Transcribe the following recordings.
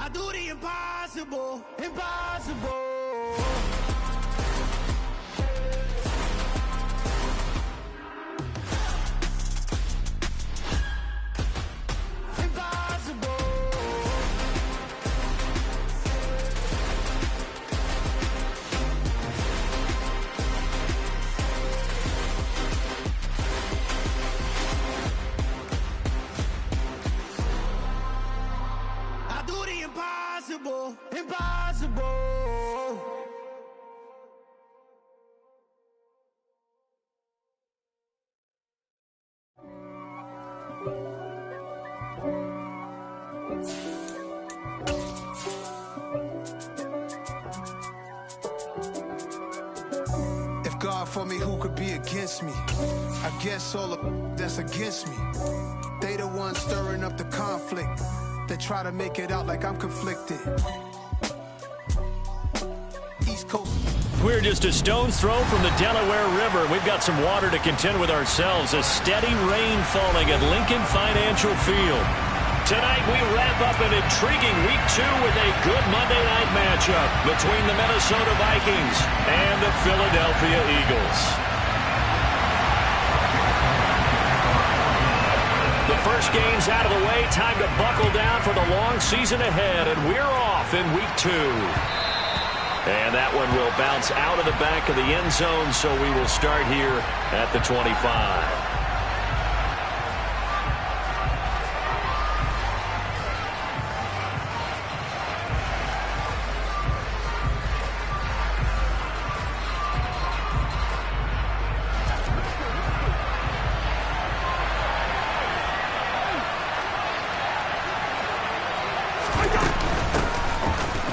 I do the impossible, impossible. Impossible, impossible. If God for me, who could be against me? I guess all the that's against me. They the ones stirring up the conflict. They try to make it out like I'm conflicted. East Coast. We're just a stone's throw from the Delaware River. We've got some water to contend with ourselves. A steady rain falling at Lincoln Financial Field. Tonight we wrap up an intriguing Week 2 with a good Monday night matchup between the Minnesota Vikings and the Philadelphia Eagles. The first game's out of the way. Time to buckle down for the long season ahead, and we're off in Week 2. And that one will bounce out of the back of the end zone, so we will start here at the 25.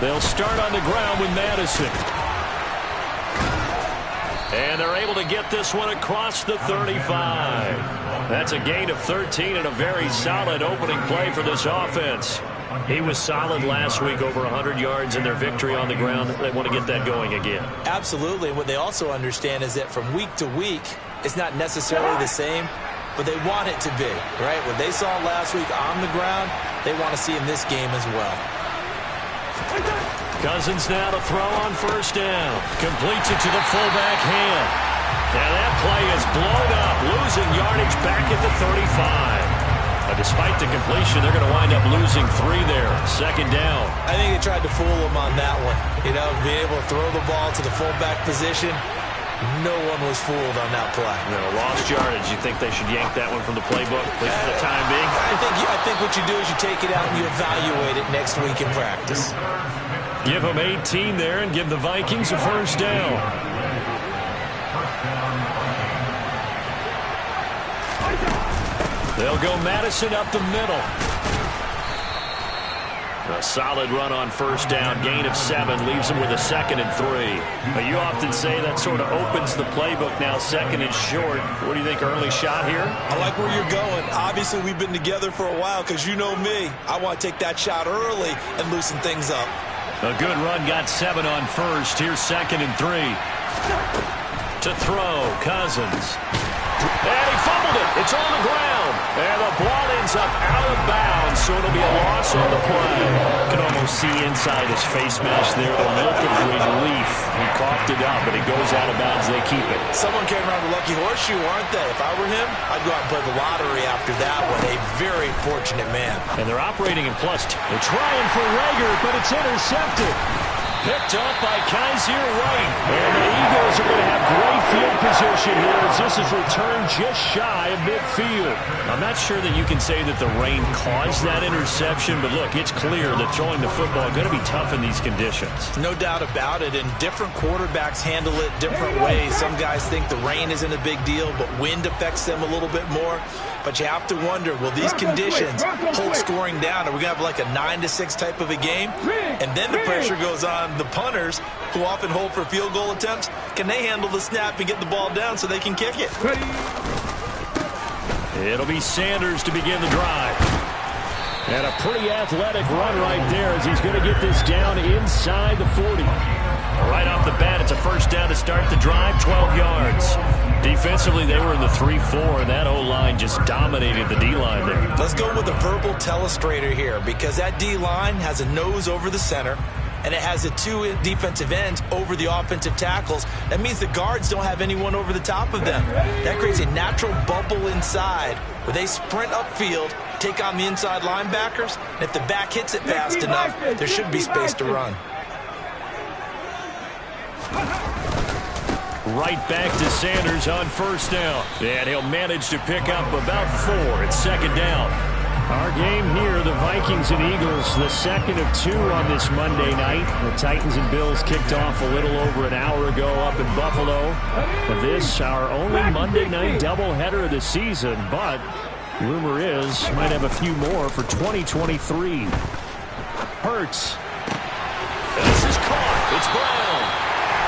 They'll start on the ground with Madison. And they're able to get this one across the 35. That's a gain of 13 and a very solid opening play for this offense. He was solid last week, over 100 yards in their victory on the ground. They want to get that going again. Absolutely. And what they also understand is that from week to week, it's not necessarily the same, but they want it to be, right? What they saw last week on the ground, they want to see in this game as well. Cousins now to throw on first down. Completes it to the fullback hand. And that play is blown up, losing yardage back at the 35. But despite the completion, they're going to wind up losing 3 there. Second down. I think they tried to fool him on that one. You know, being able to throw the ball to the fullback position. No one was fooled on that play. No, lost yardage. You think they should yank that one from the playbook, at least for the time being? I think what you do is you take it out and you evaluate it next week in practice. Give them 18 there and give the Vikings a first down. They'll go Madison up the middle. A solid run on first down. Gain of 7 leaves them with a 2nd and 3. But you often say that sort of opens the playbook now, 2nd and short. What do you think, early shot here? I like where you're going. Obviously, we've been together for a while because you know me. I want to take that shot early and loosen things up. A good run, got 7 on first. Here's 2nd and 3. To throw, Cousins. And he fumbled it. It's on the ground. And the ball ends up out of bounds, so it'll be a loss on the play. You can almost see inside his face mask there, the look of relief. He coughed it out, but it goes out of bounds. They keep it. Someone came around the lucky horseshoe, aren't they? If I were him, I'd go out and play the lottery after that one. A very fortunate man. And they're operating in plus. They're trying for Rager, but it's intercepted. Picked up by Kaiser White. And the Eagles are going to have great field position here as this is returned just shy of midfield. I'm not sure that you can say that the rain caused that interception, but look, it's clear that throwing the football is going to be tough in these conditions. No doubt about it, and different quarterbacks handle it different ways. Some guys think the rain isn't a big deal, but wind affects them a little bit more. But you have to wonder, will these conditions hold scoring down? Are we going to have like a 9-6 type of a game? And then the pressure goes on the punters, who often hold for field goal attempts. Can they handle the snap and get the ball down so they can kick it? It'll be Sanders to begin the drive. And a pretty athletic run right there as he's going to get this down inside the 40. Right off the bat, it's a first down to start the drive, 12 yards. Defensively, they were in the 3-4, and that O-line just dominated the D-line there. Let's go with a verbal telestrator here because that D-line has a nose over the center, and it has the two defensive ends over the offensive tackles. That means the guards don't have anyone over the top of them. That creates a natural bubble inside where they sprint upfield, take on the inside linebackers, and if the back hits it fast enough, there should be space to run. Right back to Sanders on first down. And he'll manage to pick up about 4. It's second down. Our game here, the Vikings and Eagles, the second of 2 on this Monday night. The Titans and Bills kicked off a little over an hour ago up in Buffalo. And this, our only Monday night doubleheader of the season. But rumor is, might have a few more for 2023. Hurts. This is caught. It's Brown.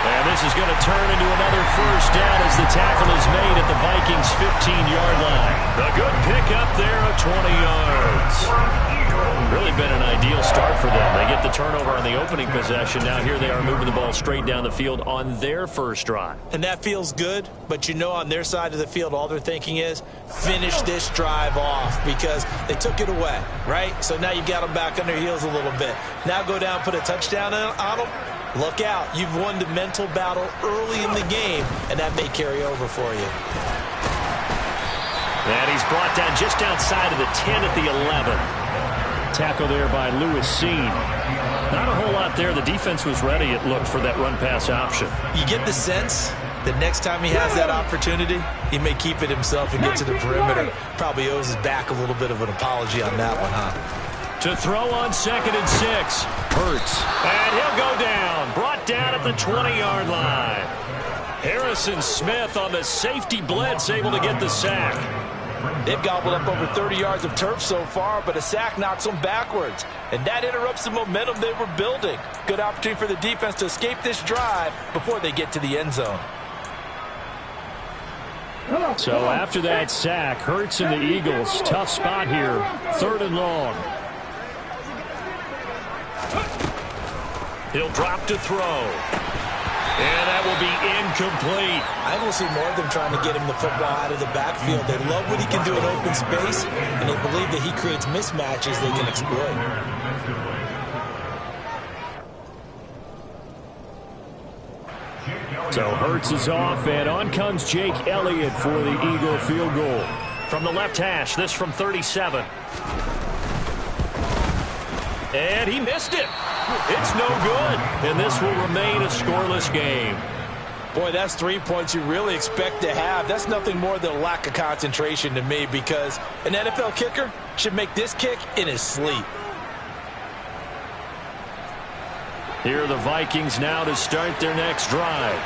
And this is going to turn into another first down as the tackle is made at the Vikings' 15-yard line. A good pickup there of 20 yards. Really been an ideal start for them. They get the turnover on the opening possession. Now here they are moving the ball straight down the field on their first drive. And that feels good, but you know on their side of the field all they're thinking is finish this drive off because they took it away, right? So now you got them back on their heels a little bit. Now go down, put a touchdown on them. Look out. You've won the mental battle early in the game, and that may carry over for you. And he's brought down just outside of the 10 at the 11. Tackle there by Lewis Seen. Not a whole lot there. The defense was ready, it looked, for that run-pass option. You get the sense that next time he has that opportunity, he may keep it himself and get to the perimeter. Probably owes his back a little bit of an apology on that one, huh? To throw on 2nd and 6. Hurts. And he'll go down. Brought down at the 20-yard line. Harrison Smith on the safety blitz, able to get the sack. They've gobbled up over 30 yards of turf so far, but a sack knocks them backwards. And that interrupts the momentum they were building. Good opportunity for the defense to escape this drive before they get to the end zone. So after that sack, Hurts and the Eagles, tough spot here. 3rd and long. He'll drop to throw. And that will be incomplete. I will see more of them trying to get him the football out of the backfield. They love what he can do in open space, and they believe that he creates mismatches they can exploit. So Hurts is off, and on comes Jake Elliott for the Eagle field goal. From the left hash, this from 37. And he missed it. It's no good, and this will remain a scoreless game. Boy, that's 3 points you really expect to have. That's nothing more than a lack of concentration to me because an NFL kicker should make this kick in his sleep. Here are the Vikings now to start their next drive.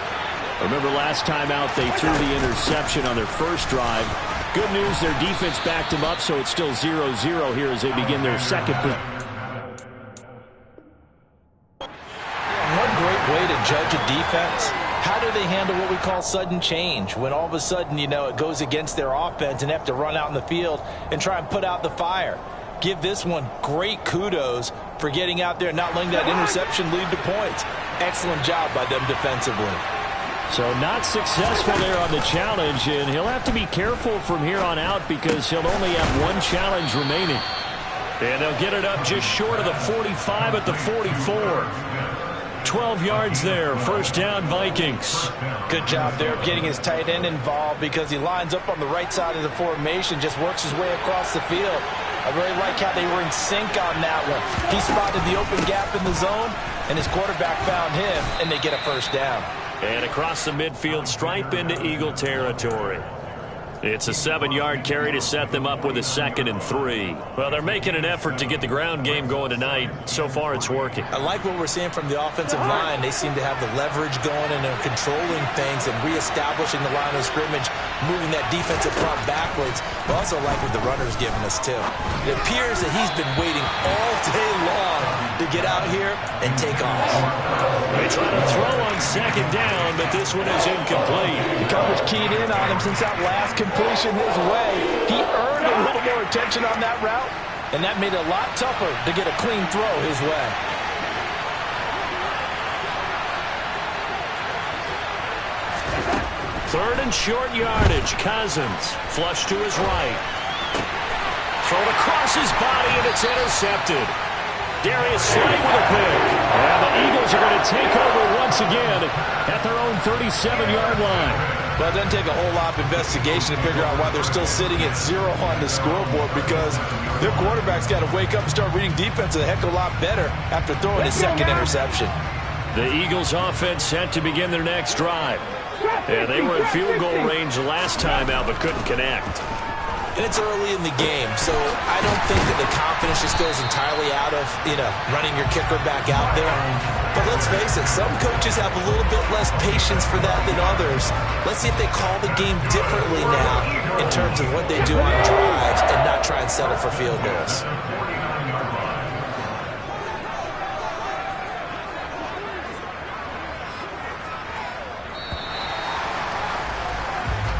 Remember last time out they threw the interception on their first drive. Good news, their defense backed them up, so it's still 0-0 here as they begin their second. One great way to judge a defense. How do they handle what we call sudden change? When all of a sudden, you know, it goes against their offense and they have to run out in the field and try and put out the fire. Give this one great kudos for getting out there and not letting that interception lead to points. Excellent job by them defensively. So not successful there on the challenge, and he'll have to be careful from here on out because he'll only have one challenge remaining. And they'll get it up just short of the 45 at the 44. 12 yards there, first down Vikings. Good job there of getting his tight end involved because he lines up on the right side of the formation, just works his way across the field. I really like how they were in sync on that one. He spotted the open gap in the zone, and his quarterback found him, and they get a first down. And across the midfield stripe into Eagle territory. It's a 7-yard carry to set them up with a 2nd and 3. Well, they're making an effort to get the ground game going tonight. So far, it's working. I like what we're seeing from the offensive line. They seem to have the leverage going, and they're controlling things and reestablishing the line of scrimmage, moving that defensive front backwards. But also like what the runner's giving us, too. It appears that he's been waiting all day long to get out here and take off. They try to throw on 2nd down, but this one is incomplete. The coverage keyed in on him since that last completion his way. He earned a little more attention on that route, And that made it a lot tougher to get a clean throw his way. Third and short yardage. Cousins flush to his right. Thrown across his body, and it's intercepted. Darius Slay with a pick. And the Eagles are going to take over once again at their own 37-yard line. Well, it doesn't take a whole lot of investigation to figure out why they're still sitting at 0 on the scoreboard, because their quarterback's got to wake up and start reading defense a heck of a lot better after throwing his second interception. The Eagles offense set to begin their next drive. Yeah, they were in field goal range the last time out, but couldn't connect. And it's early in the game, so I don't think that the confidence just goes entirely out of, running your kicker back out there. But let's face it, some coaches have a little bit less patience for that than others. Let's see if they call the game differently now in terms of what they do on drives and not try and settle for field goals.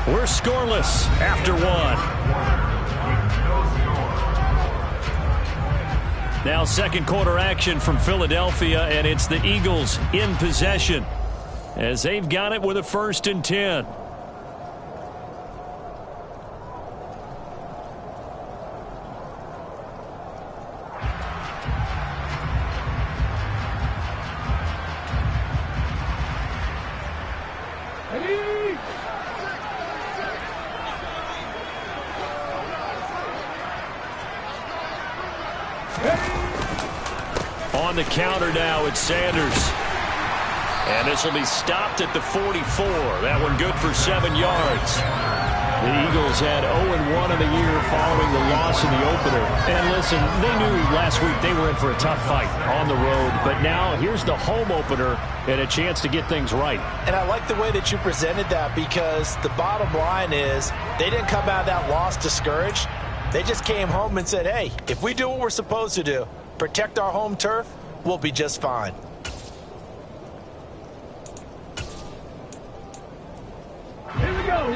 We're scoreless after one. Now second quarter action from Philadelphia, and it's the Eagles in possession as they've got it with a 1st and 10. On the counter now, it's Sanders. And this will be stopped at the 44. That one good for 7 yards. The Eagles had 0-1 in the year following the loss in the opener. And listen, they knew last week they were in for a tough fight on the road. But now here's the home opener and a chance to get things right. And I like the way that you presented that, because the bottom line is they didn't come out of that loss discouraged. They just came home and said, hey, if we do what we're supposed to do, protect our home turf, we'll be just fine.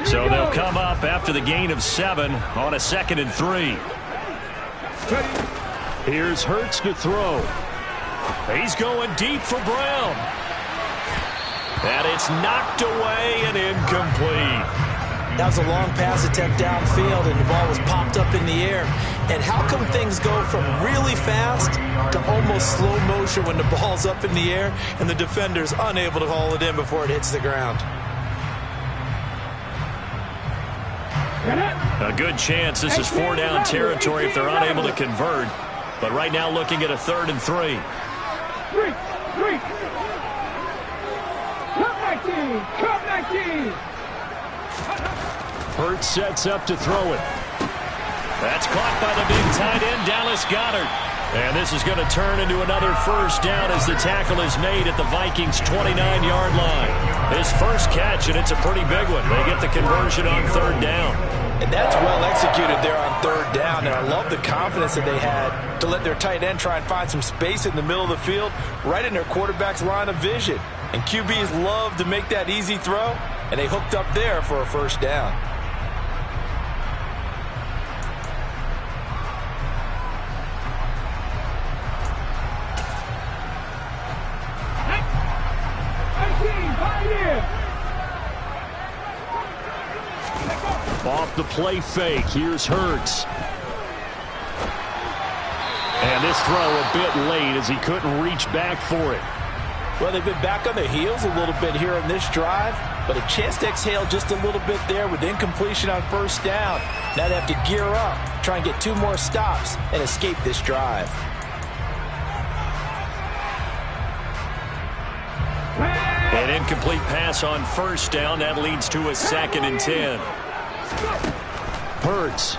So they'll come up after the gain of 7 on a 2nd and 3. Here's Hurts to throw. He's going deep for Brown. And it's knocked away and incomplete. That was a long pass attempt downfield, and the ball was popped up in the air. And how come things go from really fast to almost slow motion when the ball's up in the air and the defender's unable to haul it in before it hits the ground? A good chance this is 4-down territory if they're unable to convert. But right now looking at a 3rd and 3. Come 19! Hurts sets up to throw it. That's caught by the big tight end, Dallas Goedert. And this is going to turn into another 1st down as the tackle is made at the Vikings' 29-yard line. His first catch, and it's a pretty big one. They get the conversion on 3rd down. And that's well executed there on 3rd down. And I love the confidence that they had to let their tight end try and find some space in the middle of the field, right in their quarterback's line of vision. And QBs love to make that easy throw, and they hooked up there for a 1st down. Off the play fake, here's Hurts. And this throw a bit late as he couldn't reach back for it. Well, they've been back on their heels a little bit here in this drive, but a chance to exhale just a little bit there with incompletion on 1st down. Now they have to gear up, try and get 2 more stops, and escape this drive. An incomplete pass on 1st down. That leads to a 2nd and 10. Hurts.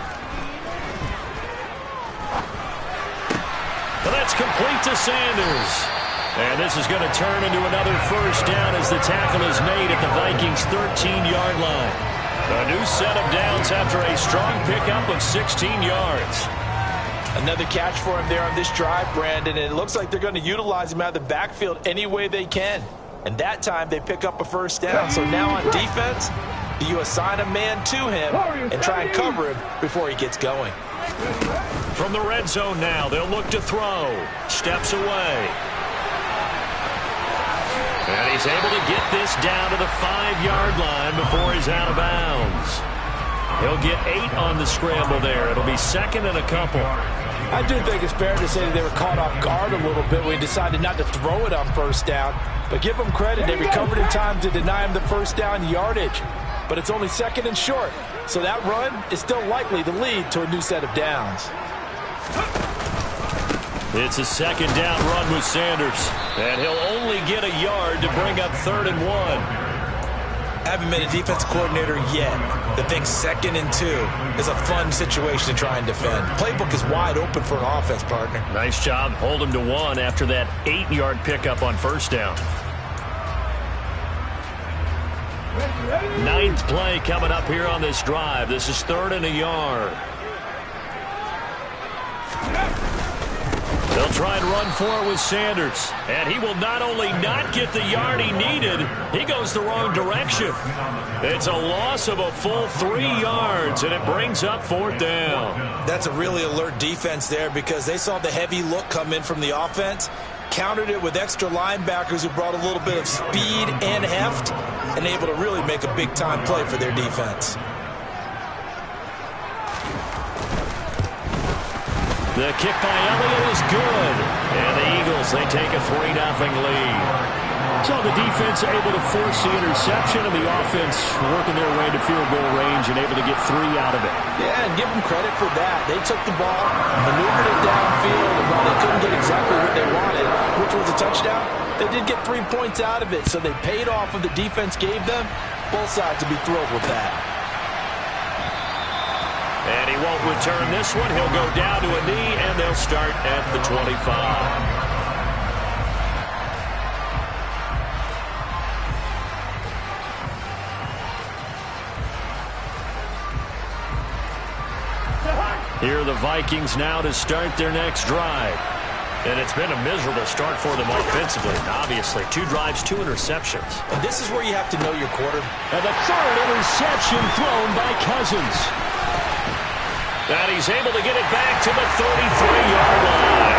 Well, that's complete to Sanders. And this is going to turn into another 1st down as the tackle is made at the Vikings' 13-yard line. A new set of downs after a strong pickup of 16 yards. Another catch for him there on this drive, Brandon, and it looks like they're going to utilize him out of the backfield any way they can. And that time they pick up a 1st down. So now on defense, you assign a man to him and try and cover him before he gets going. From the red zone now, they'll look to throw. Steps away. And he's able to get this down to the 5-yard line before he's out of bounds. He'll get 8 on the scramble there. It'll be second and a couple. I do think it's fair to say that they were caught off guard a little bit when he decided not to throw it on first down. But give them credit. They recovered in time to deny him the first down yardage. But it's only second and short. So that run is still likely to lead to a new set of downs. It's a second down run with Sanders. And he'll only get a yard to bring up 3rd and 1. I haven't been a defense coordinator yet that thinks 2nd and 2 is a fun situation to try and defend. Playbook is wide open for an offense, partner. Nice job. Hold him to 1 after that 8-yard pickup on first down. 9th play coming up here on this drive. This is 3rd and a yard. They'll try and run for it with Sanders. And he will not only not get the yard he needed, he goes the wrong direction. It's a loss of a full 3 yards, and it brings up 4th down. That's a really alert defense there because they saw the heavy look come in from the offense, countered it with extra linebackers who brought a little bit of speed and heft, and able to really make a big-time play for their defense. The kick by Elliott is good. And the Eagles, they take a 3-0 lead. So the defense able to force the interception, and the offense working their way to field goal range and able to get 3 out of it. Yeah, and give them credit for that. They took the ball, maneuvered it downfield, and while they couldn't get exactly what they wanted, which was a touchdown, they did get 3 points out of it. So they paid off what the defense gave them. Both sides will be thrilled with that. And he won't return this one. He'll go down to a knee, and they'll start at the 25. Here are the Vikings now to start their next drive. And it's been a miserable start for them offensively. Obviously, 2 drives, 2 interceptions. And this is where you have to know your quarterback. And the 3rd interception thrown by Cousins. And he's able to get it back to the 33-yard line.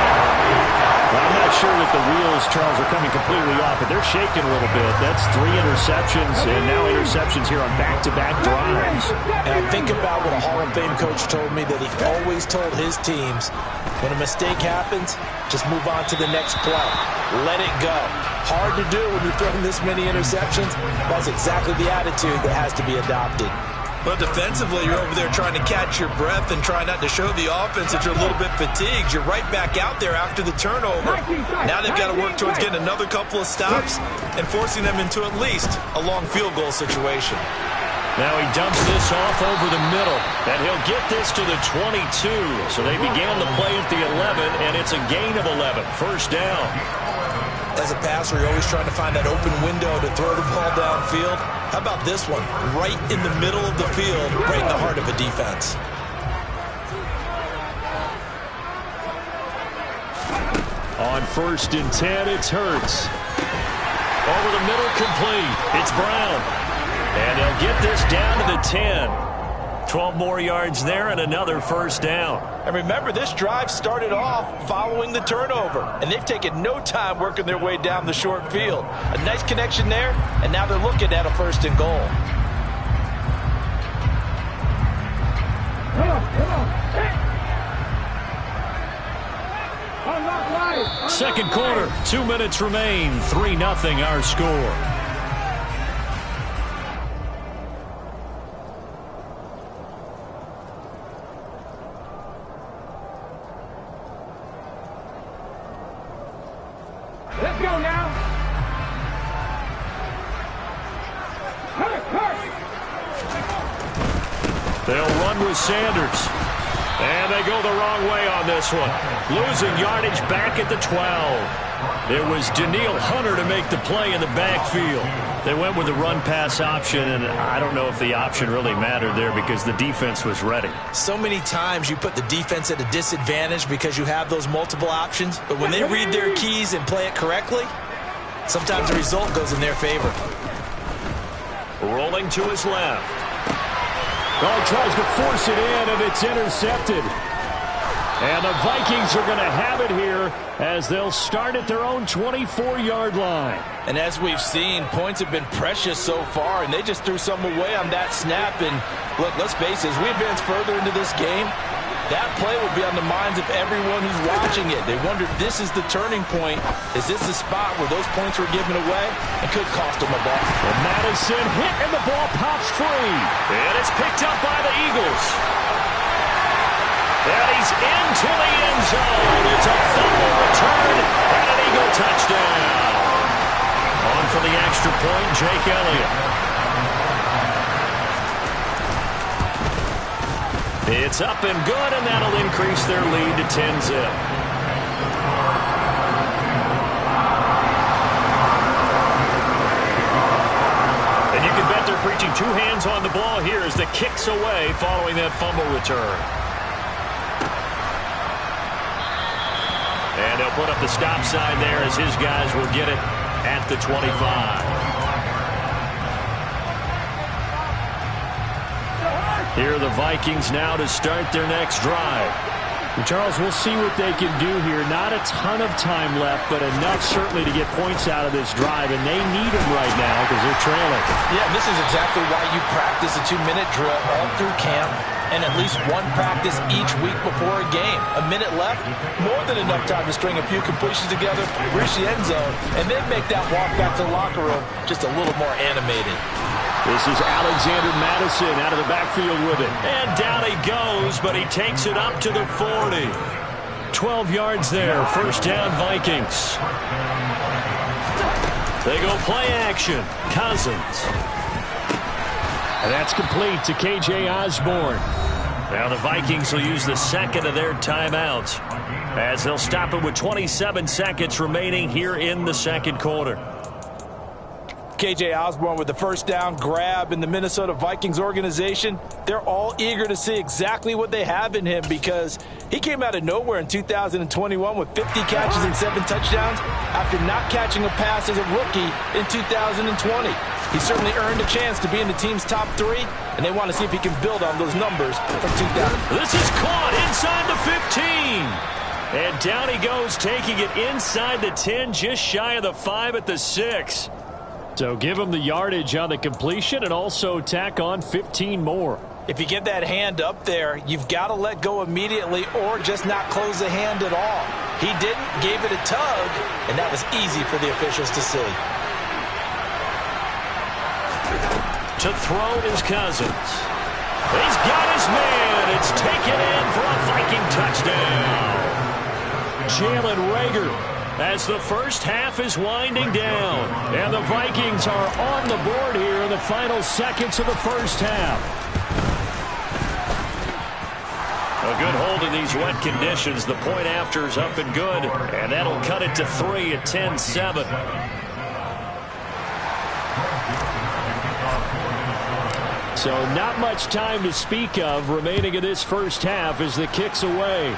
Well, I'm not sure that the wheels, Charles, are coming completely off, but they're shaking a little bit. That's 3 interceptions, and now interceptions here on back-to-back drives. And I think about what a Hall of Fame coach told me, that he always told his teams, when a mistake happens, just move on to the next play. Let it go. Hard to do when you're throwing this many interceptions. That's exactly the attitude that has to be adopted. But defensively, you're over there trying to catch your breath and try not to show the offense that you're a little bit fatigued. You're right back out there after the turnover. Now they've got to work towards getting another couple of stops and forcing them into at least a long field goal situation. Now he dumps this off over the middle, and he'll get this to the 22. So they began the play at the 11, and it's a gain of 11. First down. As a passer, you're always trying to find that open window to throw the ball downfield. How about this one? Right in the middle of the field, right in the heart of a defense. On 1st and 10, it's Hurts. Over the middle, complete. It's Brown. And they'll get this down to the 10. 12 more yards there and another first down. And remember, this drive started off following the turnover, and they've taken no time working their way down the short field. A nice connection there, and now they're looking at a 1st and goal. Second quarter, 2 minutes remain. 3-0 our score. Let's go now. They'll run with Sanders. And they go the wrong way on this one. Losing yardage back at the 12. It was Daniil Hunter to make the play in the backfield. They went with the run-pass option, and I don't know if the option really mattered there because the defense was ready. So many times you put the defense at a disadvantage because you have those multiple options, but when they read their keys and play it correctly, sometimes the result goes in their favor. Rolling to his left. Oh, he tries to force it in, and it's intercepted. And the Vikings are going to have it here as they'll start at their own 24-yard line. And as we've seen, points have been precious so far, and they just threw some away on that snap. And look, let's face it, as we advance further into this game, that play will be on the minds of everyone who's watching it. They wonder, this is the turning point. Is this the spot where those points were given away? It could cost them a ball. And Madison hit, and the ball pops free. And it's picked up by the Eagles. And he's into the end zone. It's a fumble return and an Eagle touchdown. On for the extra point, Jake Elliott. It's up and good, and that'll increase their lead to 10-zip. And you can bet they're preaching two hands on the ball here as the kick's away following that fumble return. And they'll put up the stop sign there as his guys will get it at the 25. Here are the Vikings now to start their next drive. And Charles, we'll see what they can do here. Not a ton of time left, but enough certainly to get points out of this drive, and they need them right now because they're trailing. Yeah, this is exactly why you practice a 2-minute drill all through camp and at least one practice each week before a game. A minute left, more than enough time to string a few completions together, reach the end zone, and then make that walk back to the locker room just a little more animated. This is Alexander Madison out of the backfield with it. And down he goes, but he takes it up to the 40. 12 yards there. First down, Vikings. They go play action. Cousins. And that's complete to K.J. Osborne. Now the Vikings will use the second of their timeouts as they'll stop it with 27 seconds remaining here in the second quarter. K.J. Osborne with the first down grab in the Minnesota Vikings organization. They're all eager to see exactly what they have in him because he came out of nowhere in 2021 with 50 catches and 7 touchdowns after not catching a pass as a rookie in 2020. He certainly earned a chance to be in the team's top 3, and they want to see if he can build on those numbers from 2000. This is caught inside the 15. And down he goes, taking it inside the 10, just shy of the 5 at the 6. So give him the yardage on the completion and also tack on 15 more. If you get that hand up there, you've got to let go immediately or just not close the hand at all. He didn't, gave it a tug, and that was easy for the officials to see. To throw is Cousins. He's got his man. It's taken in for a Viking touchdown. Jalen Reagor as the first half is winding down. And the Vikings are on the board here in the final seconds of the first half. A good hold in these wet conditions. The point after is up and good. And that'll cut it to 3 at 10-7. So not much time to speak of remaining in this first half as the kick's away.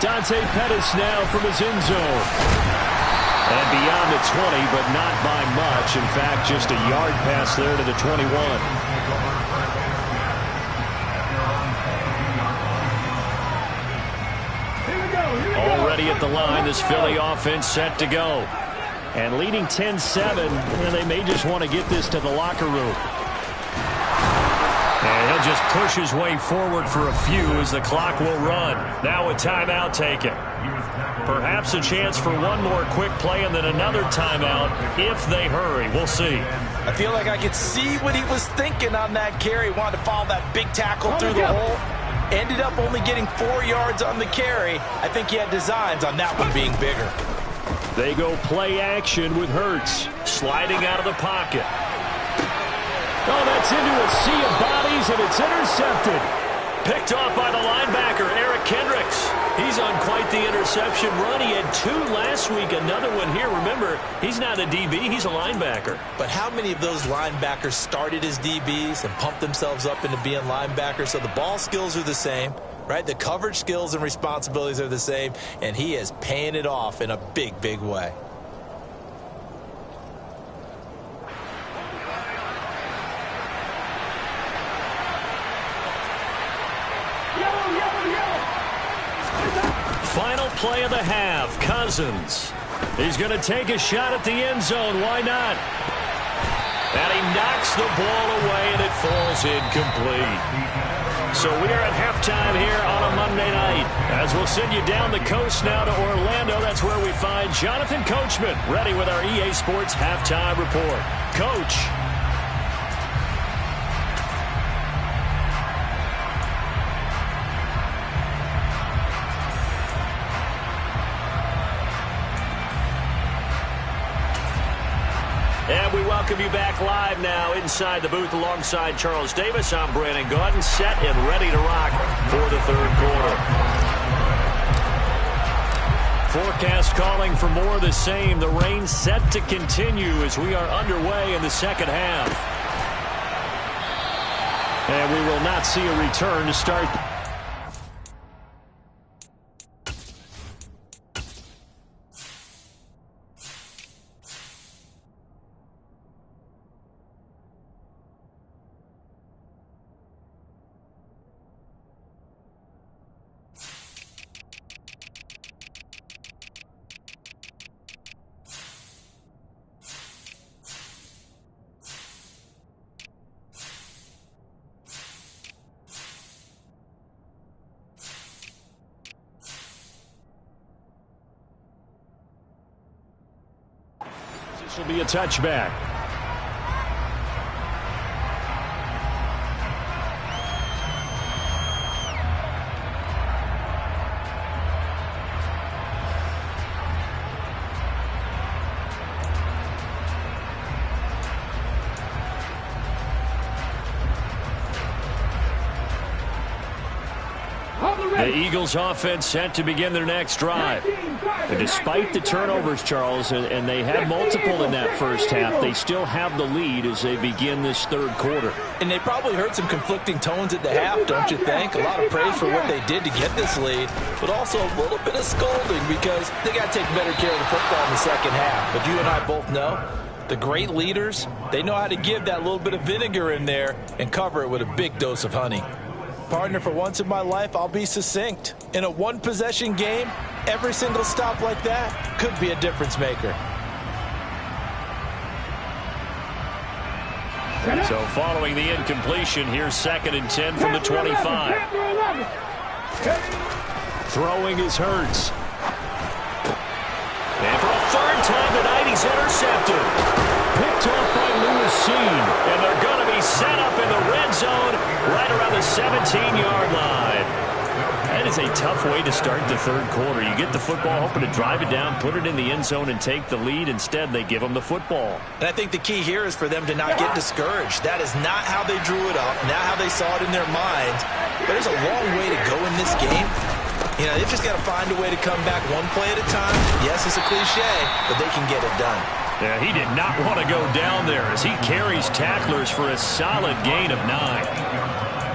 Dante Pettis now from his end zone. And beyond the 20, but not by much. In fact, just a yard pass there to the 21. Already at the line, this Philly offense set to go. And leading 10-7, they may just want to get this to the locker room. And he'll just push his way forward for a few as the clock will run. Now a timeout taken. Perhaps a chance for one more quick play and then another timeout if they hurry. We'll see. I feel like I could see what he was thinking on that carry. Wanted to follow that big tackle through the hole. Ended up only getting 4 yards on the carry. I think he had designs on that one being bigger. They go play action with Hurts sliding out of the pocket. Oh, that's into a sea of bodies, and it's intercepted. Picked off by the linebacker, Eric Kendricks. He's on quite the interception run. He had 2 last week, another one here. Remember, he's not a DB, he's a linebacker. But how many of those linebackers started as DBs and pumped themselves up into being linebackers? So the ball skills are the same, right? The coverage skills and responsibilities are the same, and he is paying it off in a big, big way. Final play of the half. Cousins. He's going to take a shot at the end zone. Why not? And he knocks the ball away, and it falls incomplete. So we are at halftime here on a Monday night. As we'll send you down the coast now to Orlando, that's where we find Jonathan Coachman ready with our EA Sports Halftime Report. Coach. And we welcome you back live now inside the booth alongside Charles Davis. I'm Brandon Gaudin, set and ready to rock for the third quarter. Forecast calling for more of the same. The rain set to continue as we are underway in the second half. And we will not see a return to start. This will be a touchback. The Eagles offense set to begin their next drive. And despite the turnovers, Charles, and they had multiple in that first half, they still have the lead as they begin this third quarter. And they probably heard some conflicting tones at the half, don't you think? A lot of praise for what they did to get this lead, but also a little bit of scolding because they got to take better care of the football in the second half. But you and I both know the great leaders, they know how to give that little bit of vinegar in there and cover it with a big dose of honey. Partner, for once in my life, I'll be succinct. In a one-possession game, every single stop like that could be a difference maker. So following the incompletion, here's 2nd and 10 from the 25. Throwing is Hurts. And for a third time tonight, he's intercepted. Picked off by Lewis Seen. And they're going to be set up in the red zone right around the 17-yard line. That is a tough way to start the third quarter. You get the football, hoping to drive it down, put it in the end zone, and take the lead. Instead, they give them the football. And I think the key here is for them to not get discouraged. That is not how they drew it up, not how they saw it in their minds. But there's a long way to go in this game. You know, they've just got to find a way to come back one play at a time. Yes, it's a cliche, but they can get it done. Yeah, he did not want to go down there as he carries tacklers for a solid gain of 9.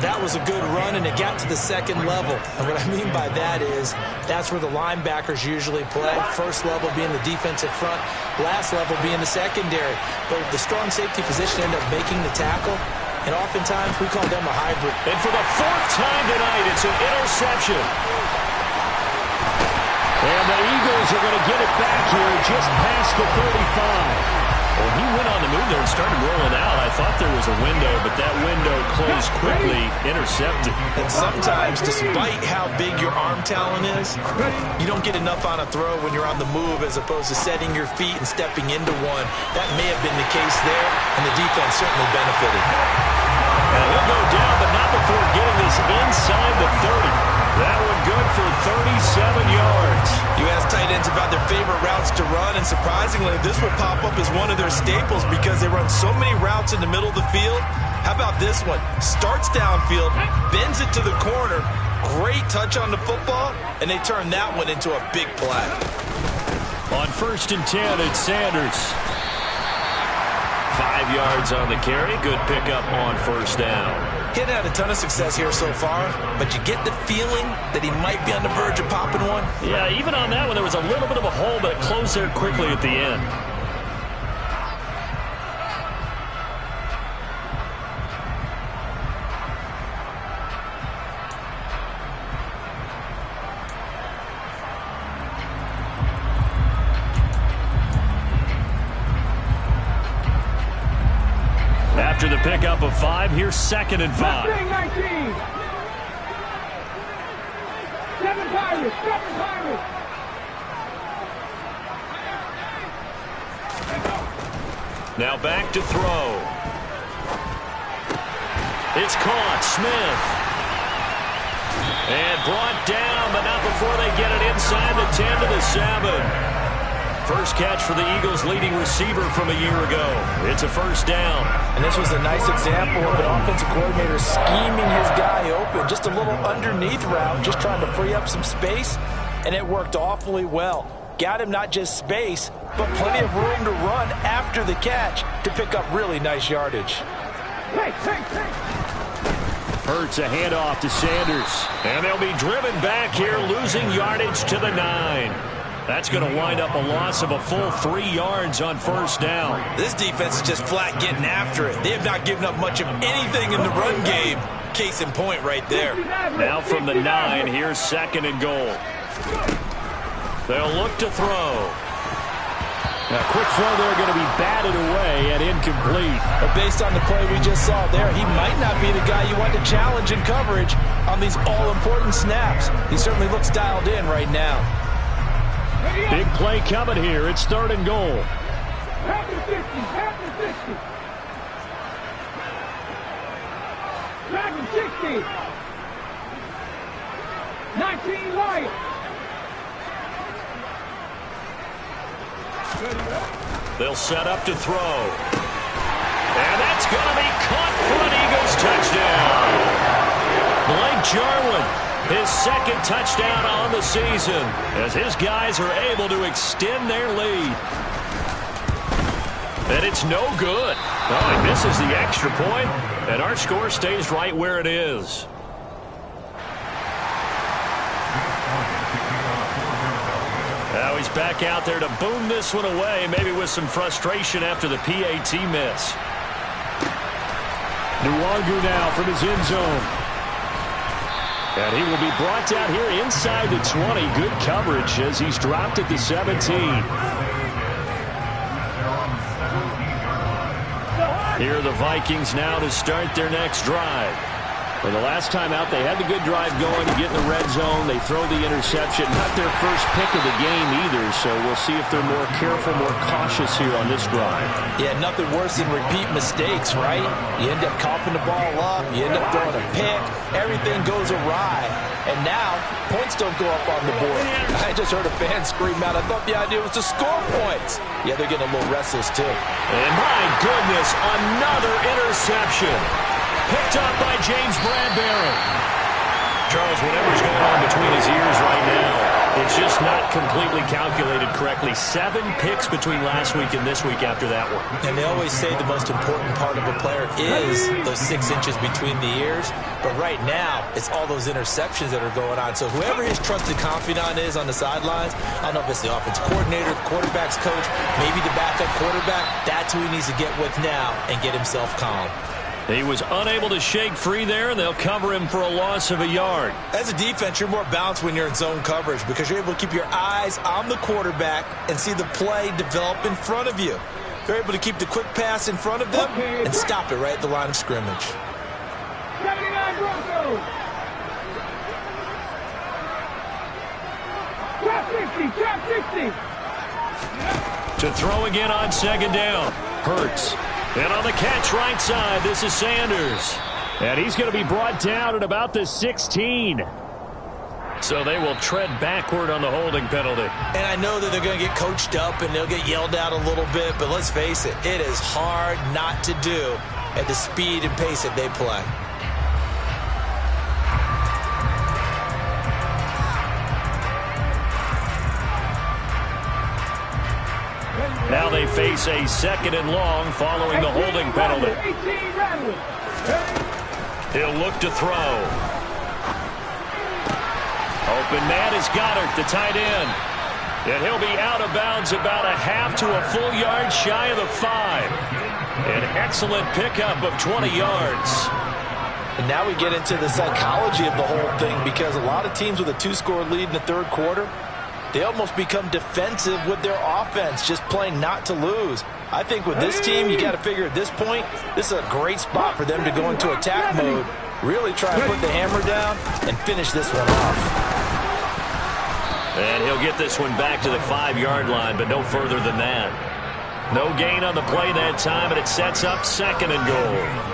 That was a good run, and it got to the second level. And what I mean by that is that's where the linebackers usually play. First level being the defensive front, last level being the secondary. But the strong safety position ended up making the tackle, and oftentimes we call them a hybrid. And for the 4th time tonight, it's an interception. And the Eagles are going to get it back here just past the 35. Well, he went on the move there and started rolling out. I thought there was a window, but that window closed quickly, intercepted. And sometimes, despite how big your arm talent is, you don't get enough on a throw when you're on the move as opposed to setting your feet and stepping into one. That may have been the case there, and the defense certainly benefited. And he'll go down, but not before getting this inside the 30. That one good for 37 yards. You ask tight ends about their favorite routes to run, and surprisingly, this will pop up as one of their staples because they run so many routes in the middle of the field. How about this one? Starts downfield, bends it to the corner, great touch on the football, and they turn that one into a big play. On 1st and 10, it's Sanders. 5 yards on the carry. Good pickup on 1st down. He hadn't had a ton of success here so far, but you get the feeling that he might be on the verge of popping one. Yeah, even on that one, there was a little bit of a hole, but it closed there quickly at the end. the pickup of 5. Here's 2nd and 5. 19. 7 Pirates. 7 Pirates. Now back to throw. It's caught. Smith. And brought down, but not before they get it inside the 10 to the 7. First catch for the Eagles' leading receiver from a year ago. It's a first down. And this was a nice example of an offensive coordinator scheming his guy open. Just a little underneath route, just trying to free up some space, and it worked awfully well. Got him not just space, but plenty of room to run after the catch to pick up really nice yardage. Hurts a handoff to Sanders. And they'll be driven back here, losing yardage to the 9. That's going to wind up a loss of a full 3 yards on first down. This defense is just flat getting after it. They have not given up much of anything in the run game. Case in point right there. Now from the 9, here's 2nd and goal. They'll look to throw. Now, quick throw there, going to be batted away and incomplete. But based on the play we just saw there, he might not be the guy you want to challenge in coverage on these all-important snaps. He certainly looks dialed in right now. Big play coming here. It's 3rd and goal. Half the 50. Half the 50. Back to 60. 19 Lions. They'll set up to throw. And that's going to be caught for an Eagles touchdown. Blake Jarwin, his 2nd touchdown on the season, as his guys are able to extend their lead. And it's no good. Oh, he misses the extra point, and our score stays right where it is. Now he's back out there to boom this one away, maybe with some frustration after the PAT miss. Nwangu now from his end zone. And he will be brought down here inside the 20. Good coverage as he's dropped at the 17. Here are the Vikings now to start their next drive. Well, the last time out, they had the good drive going to get in the red zone. They throw the interception. Not their first pick of the game either, so we'll see if they're more careful, more cautious here on this drive. Yeah, nothing worse than repeat mistakes, right? You end up coughing the ball up. You end up throwing a pick. Everything goes awry. And now, points don't go up on the board. I just heard a fan scream out. I thought the idea was to score points. Yeah, they're getting a little restless, too. And my goodness, another interception. Picked up by James Bradbury. Charles, whatever's going on between his ears right now, it's just not completely calculated correctly. 7 picks between last week and this week after that one. And they always say the most important part of a player is those 6 inches between the ears. But right now, it's all those interceptions that are going on. So whoever his trusted confidant is on the sidelines, I don't know if it's the offense coordinator, the quarterback's coach, maybe the backup quarterback, that's who he needs to get with now and get himself calm. He was unable to shake free there, and they'll cover him for a loss of a yard. As a defense, you're more balanced when you're in zone coverage because you're able to keep your eyes on the quarterback and see the play develop in front of you. You're able to keep the quick pass in front of them and stop it right at the line of scrimmage. 79 Broncos. Trap 60. To throw again on 2nd down. Hurts. And on the catch right side, this is Sanders. And he's going to be brought down at about the 16. So they will tread backward on the holding penalty. And I know that they're going to get coached up and they'll get yelled at a little bit, but let's face it, it is hard not to do at the speed and pace that they play. Now they face a 2nd and long following the holding penalty. He'll look to throw. Open man is Goddard, the tight end. And he'll be out of bounds about a half to a full yard shy of the 5. An excellent pickup of 20 yards. And now we get into the psychology of the whole thing because a lot of teams with a 2-score lead in the 3rd quarter, they almost become defensive with their offense, just playing not to lose. I think with this team, you got to figure at this point, this is a great spot for them to go into attack mode, really try and put the hammer down and finish this one off. And he'll get this one back to the 5-yard line, but no further than that. No gain on the play that time, and it sets up 2nd and goal.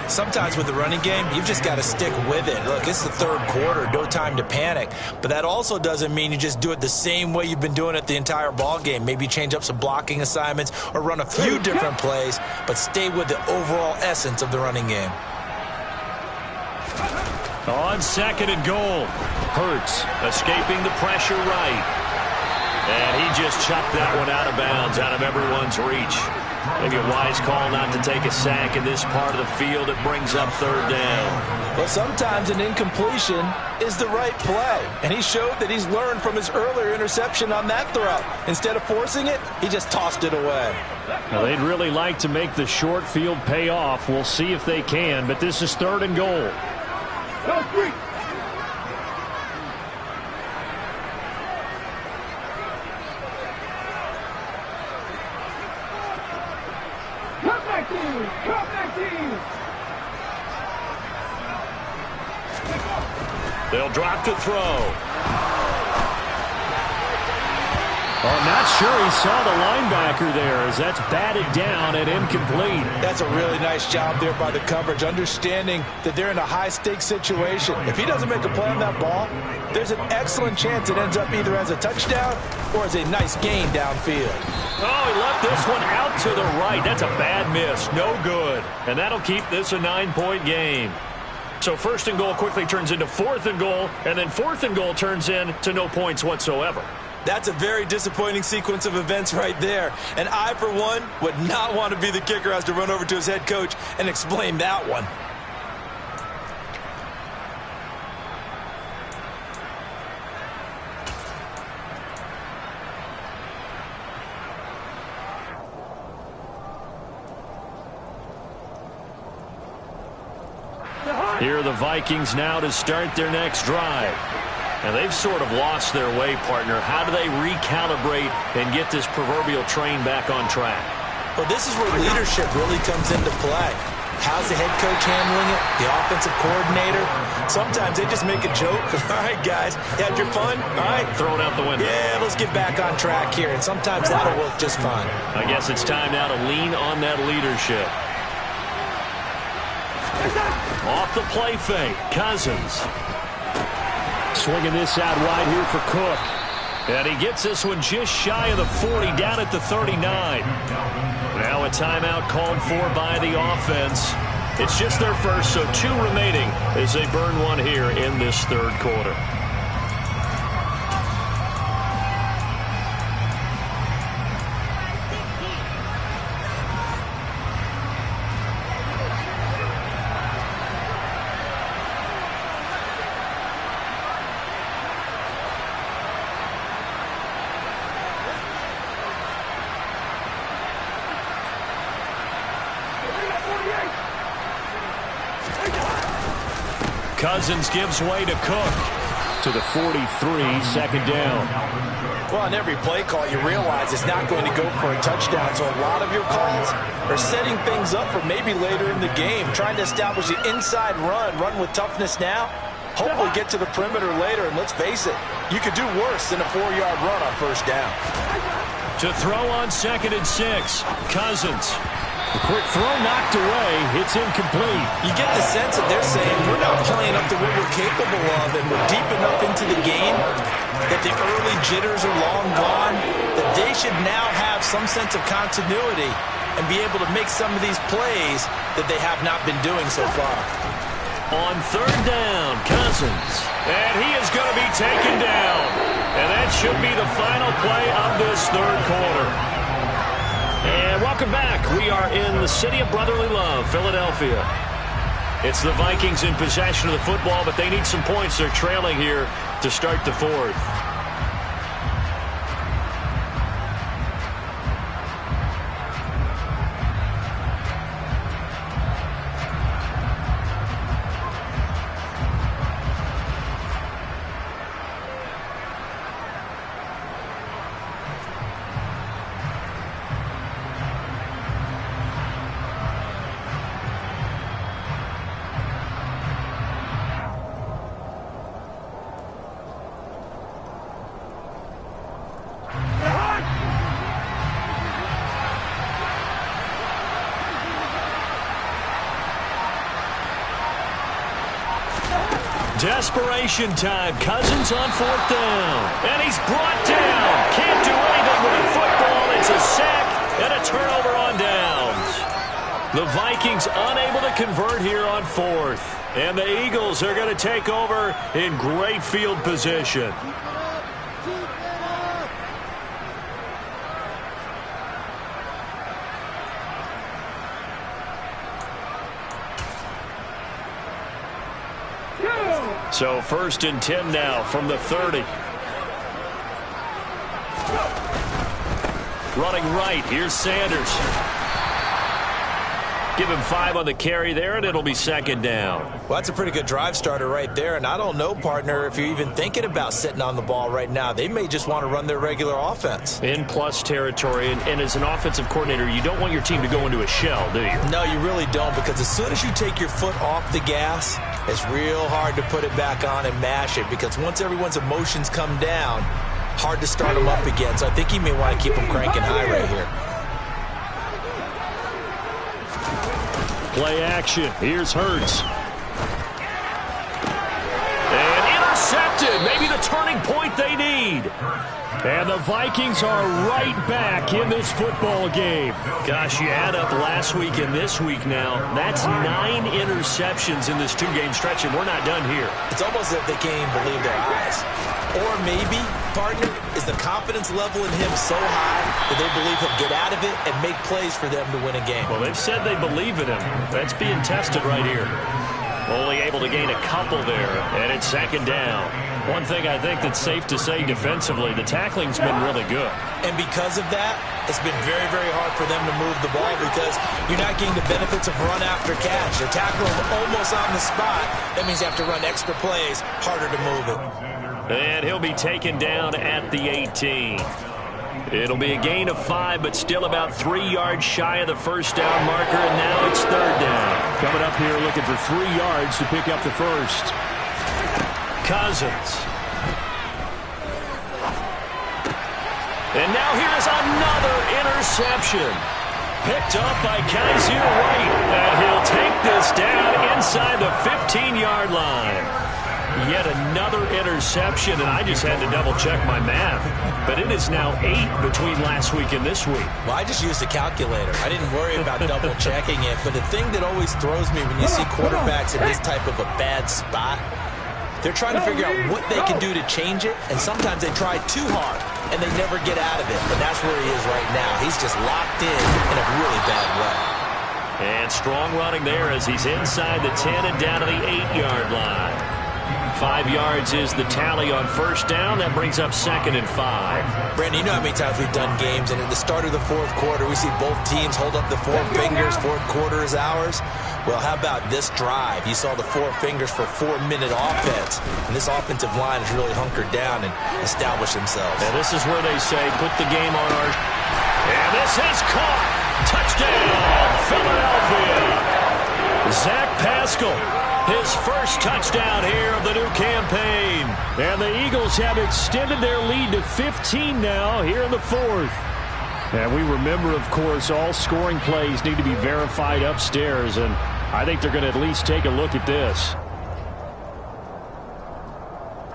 Sometimes with the running game, you've just got to stick with it. Look, it's the 3rd quarter, no time to panic. But that also doesn't mean you just do it the same way you've been doing it the entire ball game. Maybe change up some blocking assignments or run a few different plays, but stay with the overall essence of the running game. On 2nd and goal, Hurts escaping the pressure right. And he just chucked that one out of bounds, out of everyone's reach. Maybe a wise call not to take a sack in this part of the field. It brings up 3rd down. Well, sometimes an incompletion is the right play. And he showed that he's learned from his earlier interception on that throw. Instead of forcing it, he just tossed it away. Now, they'd really like to make the short field pay off. We'll see if they can, but this is 3rd and goal. Go, 3. Come back, team. They'll drop to throw. I'm not sure he saw the linebacker there as that's batted down and incomplete. That's a really nice job there by the coverage, understanding that they're in a high-stakes situation. If he doesn't make a play on that ball, there's an excellent chance it ends up either as a touchdown or as a nice gain downfield. Oh, he left this one out to the right. That's a bad miss. No good. And that'll keep this a 9-point game. So 1st and goal quickly turns into 4th and goal, and then 4th and goal turns into no points whatsoever. That's a very disappointing sequence of events right there. And I, for one, would not want to be the kicker who has to run over to his head coach and explain that one. Here are the Vikings now to start their next drive. And they've sort of lost their way, partner. How do they recalibrate and get this proverbial train back on track? Well, this is where leadership really comes into play. How's the head coach handling it? The offensive coordinator? Sometimes they just make a joke. All right, guys, you had your fun? All right. Throw it out the window. Yeah, let's get back on track here. And sometimes that'll work just fine. I guess it's time now to lean on that leadership. Off the play fake, Cousins. Swinging this out wide here for Cook. And he gets this one just shy of the 40, down at the 39. Now a timeout called for by the offense. It's just their first, so 2 remaining as they burn one here in this 3rd quarter. Cousins gives way to Cook to the 43, 2nd down. Well, on every play call, you realize it's not going to go for a touchdown, so a lot of your calls are setting things up for maybe later in the game, trying to establish the inside run with toughness now, hopefully get to the perimeter later, and let's face it, you could do worse than a 4-yard run on 1st down. To throw on 2nd and 6, Cousins. The quick throw knocked away. It's incomplete. You get the sense that they're saying we're not playing up to what we're capable of, and we're deep enough into the game that the early jitters are long gone, that they should now have some sense of continuity and be able to make some of these plays that they have not been doing so far. On 3rd down, Cousins. And he is going to be taken down. And that should be the final play of this 3rd quarter. And welcome back. We are in the city of brotherly love, Philadelphia. It's the Vikings in possession of the football, but they need some points. They're trailing here to start the 4th. Desperation time. Cousins on 4th down. And he's brought down. Can't do anything with the football. It's a sack and a turnover on downs. The Vikings unable to convert here on 4th. And the Eagles are going to take over in great field position. So 1st and 10 now from the 30. Running right, here's Sanders. Give him 5 on the carry there, and it'll be 2nd down. Well, that's a pretty good drive starter right there, and I don't know, partner, if you're even thinking about sitting on the ball right now. They may just want to run their regular offense. In plus territory, and as an offensive coordinator, you don't want your team to go into a shell, do you? No, you really don't, because as soon as you take your foot off the gas, it's real hard to put it back on and mash it, because once everyone's emotions come down, hard to start them up again. So I think you may want to keep them cranking high right here. Play action. Here's Hurts. And intercepted. Maybe the turning point they need. And the Vikings are right back in this football game. Gosh, you add up last week and this week now. That's 9 interceptions in this 2-game stretch, and we're not done here. It's almost as if they can't even believe their eyes. Or maybe, partner, is the confidence level in him so high that they believe he'll get out of it and make plays for them to win a game. Well, they've said they believe in him. That's being tested right here. Only able to gain a couple there, and it's 2nd down. One thing I think that's safe to say defensively, the tackling's been really good. And because of that, it's been very, very hard for them to move the ball because you're not getting the benefits of run after catch. They're tackling almost on the spot. That means you have to run extra plays, harder to move it. And he'll be taken down at the 18. It'll be a gain of 5, but still about 3 yards shy of the 1st down marker, and now it's 3rd down. Coming up here looking for 3 yards to pick up the 1st. Cousins. And now here's another interception. Picked up by Kaiser White. And he'll take this down inside the 15-yard line. Yet another interception, and I just had to double-check my math. But it is now 8 between last week and this week. Well, I just used a calculator. I didn't worry about double-checking it. But the thing that always throws me when you see quarterbacks in this type of a bad spot, they're trying to figure out what they can do to change it, and sometimes they try too hard, and they never get out of it. And that's where he is right now. He's just locked in a really bad way. And strong running there as he's inside the 10 and down to the 8-yard line. 5 yards is the tally on 1st down. That brings up 2nd and 5. Brandon, you know how many times we've done games, and at the start of the 4th quarter, we see both teams hold up the 4 fingers. 4th quarter is ours. Well, how about this drive? You saw the 4 fingers for 4-minute offense, and this offensive line has really hunkered down and established themselves. And this is where they say, put the game on our... And this is caught. Touchdown, Philadelphia. Zach Pascal. His first touchdown here of the new campaign. And the Eagles have extended their lead to 15 now here in the 4th. And we remember, of course, all scoring plays need to be verified upstairs, and I think they're going to at least take a look at this.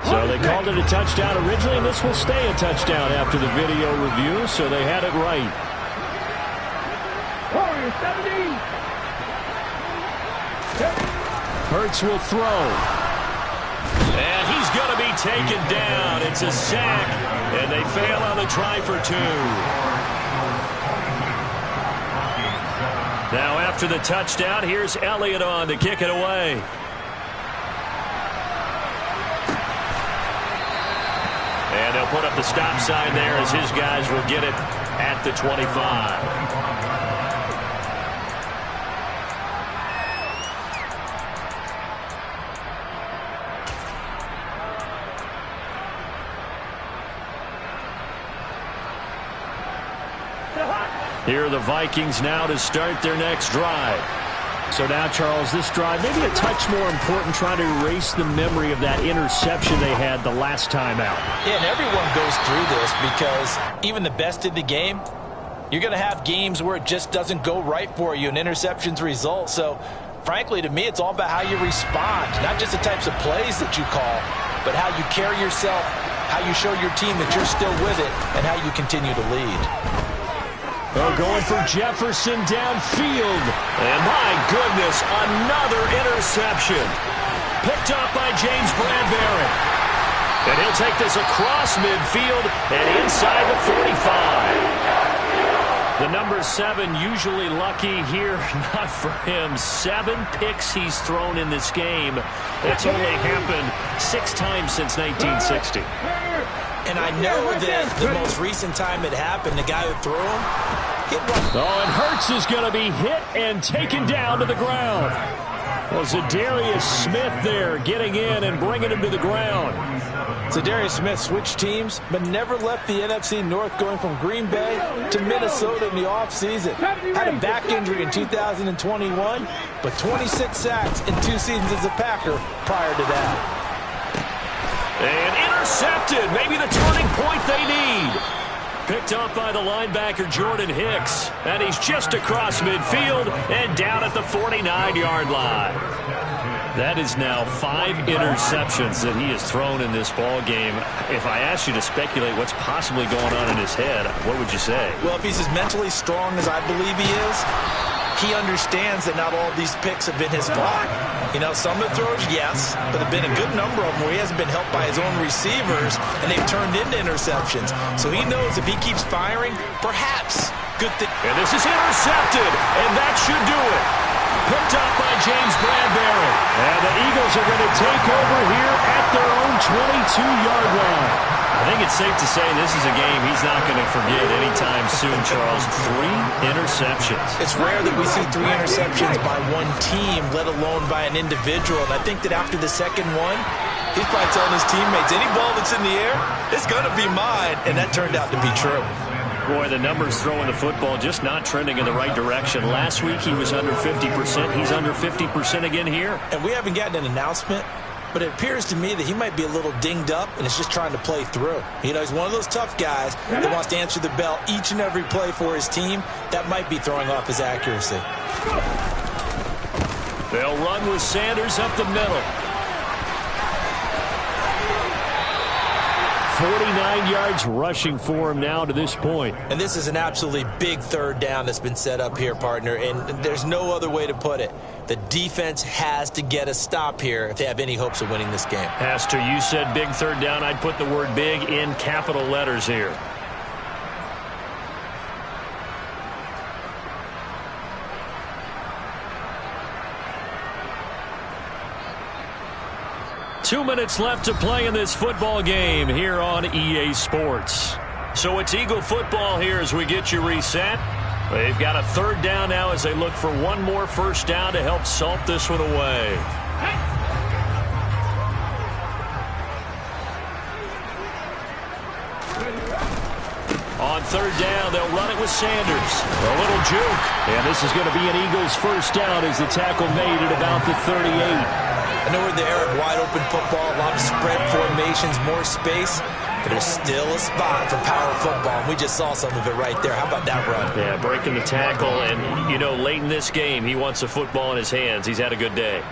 So they called it a touchdown originally, and this will stay a touchdown after the video review, so they had it right. Warriors 17. Hurts will throw. And he's going to be taken down. It's a sack, and they fail on the try for 2. Now after the touchdown, here's Elliott on to kick it away. And they'll put up the stop sign there as his guys will get it at the 25. Here are the Vikings now to start their next drive. So now, Charles, this drive maybe a touch more important, trying to erase the memory of that interception they had the last time out. Yeah, and everyone goes through this because even the best in the game, you're going to have games where it just doesn't go right for you, and interceptions result. So Frankly, to me, it's all about how you respond, not just the types of plays that you call, but how you carry yourself, how you show your team that you're still with it, and how you continue to lead. Oh, going for Jefferson downfield. And my goodness, another interception. Picked up by James Bradbury. And he'll take this across midfield and inside the 45. The number 7 usually lucky here, not for him. 7 picks he's thrown in this game. It's only happened 6 times since 1960. And I know that the most recent time it happened, the guy who threw him, hit one. Oh, and Hurts is going to be hit and taken down to the ground. Well, Zadarius Smith there getting in and bringing him to the ground. Zadarius Smith switched teams, but never left the NFC North, going from Green Bay to Minnesota in the offseason. Had a back injury in 2021, but 26 sacks in 2 seasons as a Packer prior to that. And intercepted, maybe the turning point they need. Picked up by the linebacker Jordan Hicks. And he's just across midfield and down at the 49-yard line. That is now 5 interceptions that he has thrown in this ball game. If I asked you to speculate what's possibly going on in his head, what would you say? Well, if he's as mentally strong as I believe he is, he understands that not all of these picks have been his fault. You know, some of the throws, yes, but there have been a good number of them where he hasn't been helped by his own receivers, and they've turned into interceptions. So he knows if he keeps firing, perhaps good thing. And this is intercepted, and that should do it. Picked up by James Bradbury. And the Eagles are going to take over here at their own 22-yard line. I think it's safe to say this is a game he's not going to forget anytime soon, Charles. 3 interceptions. It's rare that we see 3 interceptions by one team, let alone by an individual. And I think that after the second one, he's probably telling his teammates, any ball that's in the air, it's going to be mine. And that turned out to be true. Boy, the numbers throwing the football just not trending in the right direction. Last week he was under 50%. He's under 50% again here. And we haven't gotten an announcement, but it appears to me that he might be a little dinged up and is just trying to play through. You know, he's one of those tough guys that wants to answer the bell each and every play for his team. That might be throwing off his accuracy. They'll run with Sanders up the middle. 49 yards rushing for him now to this point. And this is an absolutely big third down that's been set up here, partner, and there's no other way to put it. The defense has to get a stop here if they have any hopes of winning this game. Has to. You said big third down. I'd put the word big in capital letters here. Two minutes left to play in this football game here on EA Sports. So it's Eagle football here as we get you reset. They've got a third down now as they look for one more first down to help salt this one away. On third down, they'll run it with Sanders. A little juke. And this is going to be an Eagles first down as the tackle made at about the 38. I know we're in the era of wide-open football, a lot of spread formations, more space, but there's still a spot for power football, and we just saw some of it right there. How about that run? Yeah, breaking the tackle, and, you know, late in this game, he wants the football in his hands. He's had a good day.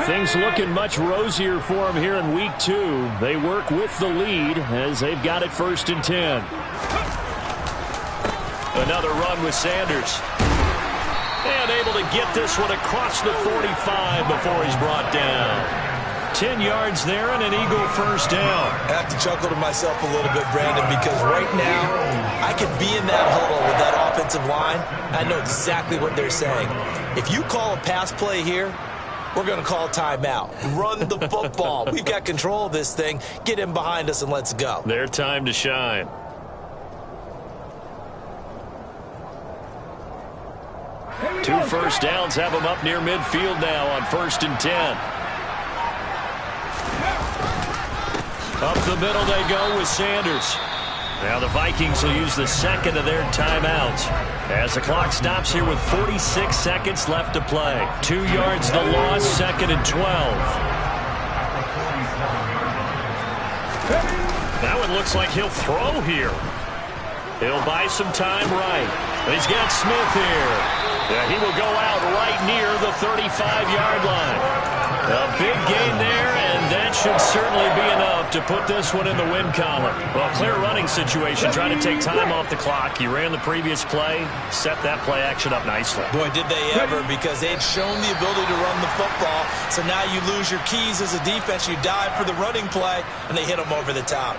Things looking much rosier for them here in week 2. They work with the lead as they've got it 1st and 10. Another run with Sanders. And able to get this one across the 45 before he's brought down. 10 yards there and an Eagle first down. I have to chuckle to myself a little bit, Brandon, because right now I could be in that huddle with that offensive line. I know exactly what they're saying. If you call a pass play here, we're going to call timeout. Run the football. We've got control of this thing. Get in behind us and let's go. Their time to shine. Two first downs have them up near midfield now on 1st and 10. Up the middle they go with Sanders. Now the Vikings will use the second of their timeouts as the clock stops here with 46 seconds left to play. 2 yards the loss, 2nd and 12. looks like he'll throw here. He'll buy some time right. He's got Smith here. Yeah, he will go out right near the 35-yard line. A big gain there, and that should certainly be enough to put this one in the win column. Well, clear running situation, trying to take time off the clock. He ran the previous play, set that play action up nicely. Boy, did they ever, because they'd shown the ability to run the football. So now you lose your keys as a defense. You dive for the running play, and they hit them over the top.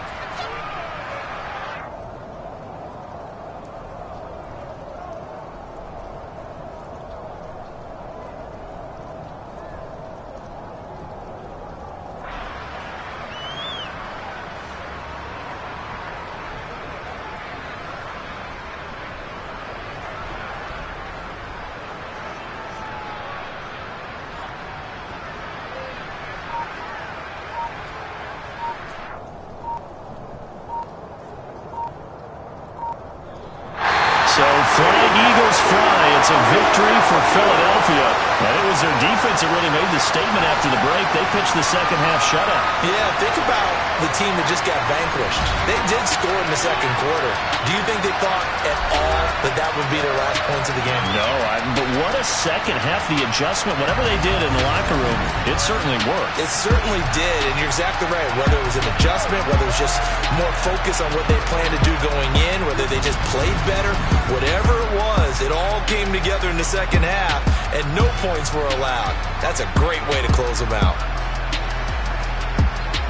So flying Eagles fly. It's a victory for Philadelphia. And it was their defense that really made the statement after the break. They pitched the second half shutout. Yeah, think about the team that just got vanquished. They did score in the second quarter. Do you think they thought at all that that would be their last points of the game? No, but what a second half. The adjustment, whatever they did in the locker room, it certainly worked. It certainly did, and you're exactly right. Whether it was an adjustment, whether it was just more focus on what they planned to do going in, whether they just played better, whatever it was, it all came together in the second half, and no points were allowed. That's a great way to close them out.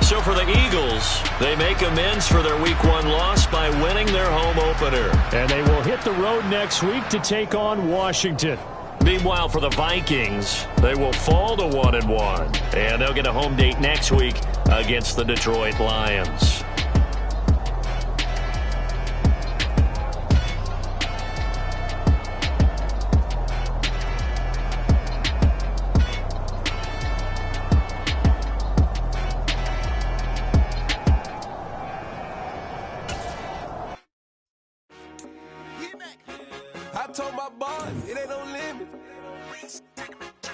So for the Eagles, they make amends for their Week 1 loss by winning their home opener. And they will hit the road next week to take on Washington. Meanwhile, for the Vikings, they will fall to 1-1. And they'll get a home date next week against the Detroit Lions. I told my boss, it ain't no limit.